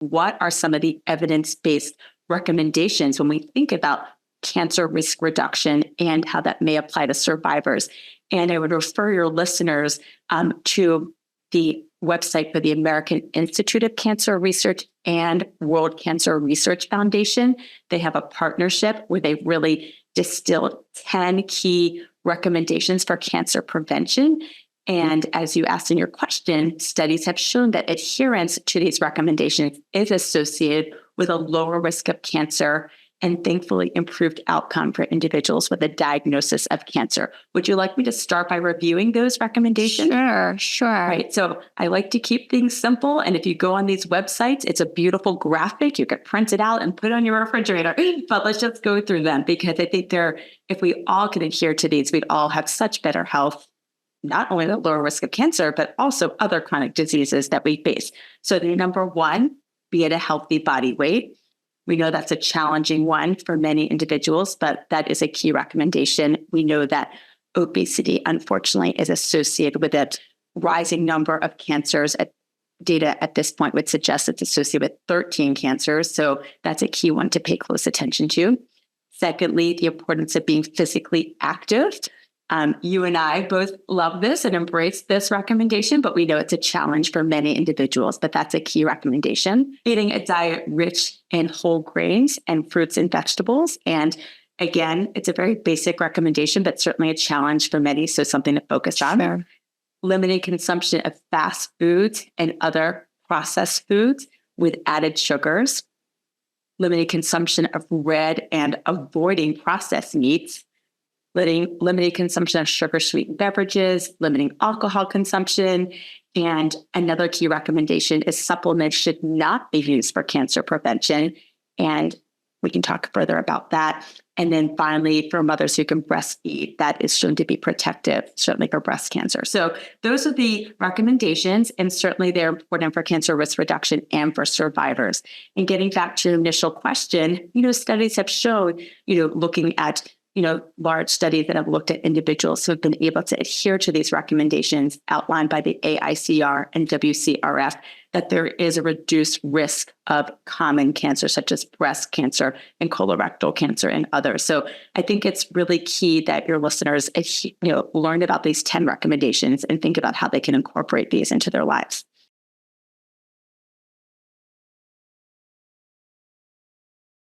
what are some of the evidence-based recommendations when we think about cancer risk reduction and how that may apply to survivors. And I would refer your listeners to the website for the American Institute of Cancer Research and World Cancer Research Foundation. They have a partnership where they really distilled 10 key recommendations for cancer prevention. And as you asked in your question, studies have shown that adherence to these recommendations is associated with a lower risk of cancer and thankfully improved outcome for individuals with a diagnosis of cancer. Would you like me to start by reviewing those recommendations? Sure. Right. So I like to keep things simple. And if you go on these websites, it's a beautiful graphic. You could print it out and put it on your refrigerator. But let's just go through them because I think if we all could adhere to these, we'd all have such better health, not only the lower risk of cancer, but also other chronic diseases that we face. So the number one, be at a healthy body weight. We know that's a challenging one for many individuals, but that is a key recommendation. We know that obesity, unfortunately, is associated with a rising number of cancers. Data at this point would suggest it's associated with 13 cancers. So that's a key one to pay close attention to. Secondly, the importance of being physically active. You and I both love this and embrace this recommendation, but we know it's a challenge for many individuals, but that's a key recommendation. Eating a diet rich in whole grains and fruits and vegetables. And again, it's a very basic recommendation, but certainly a challenge for many, so something to focus on. Sure. Limiting consumption of fast foods and other processed foods with added sugars. Limiting consumption of red and avoiding processed meats. Limiting consumption of sugar-sweetened beverages, limiting alcohol consumption. And another key recommendation is supplements should not be used for cancer prevention. And we can talk further about that. And then finally, for mothers who can breastfeed, that is shown to be protective, certainly for breast cancer. So those are the recommendations, and certainly they're important for cancer risk reduction and for survivors. And getting back to the initial question, studies have shown, looking at large studies that have looked at individuals who have been able to adhere to these recommendations outlined by the AICR and WCRF, that there is a reduced risk of common cancer, such as breast cancer and colorectal cancer and others. So I think it's really key that your listeners, learn about these 10 recommendations and think about how they can incorporate these into their lives.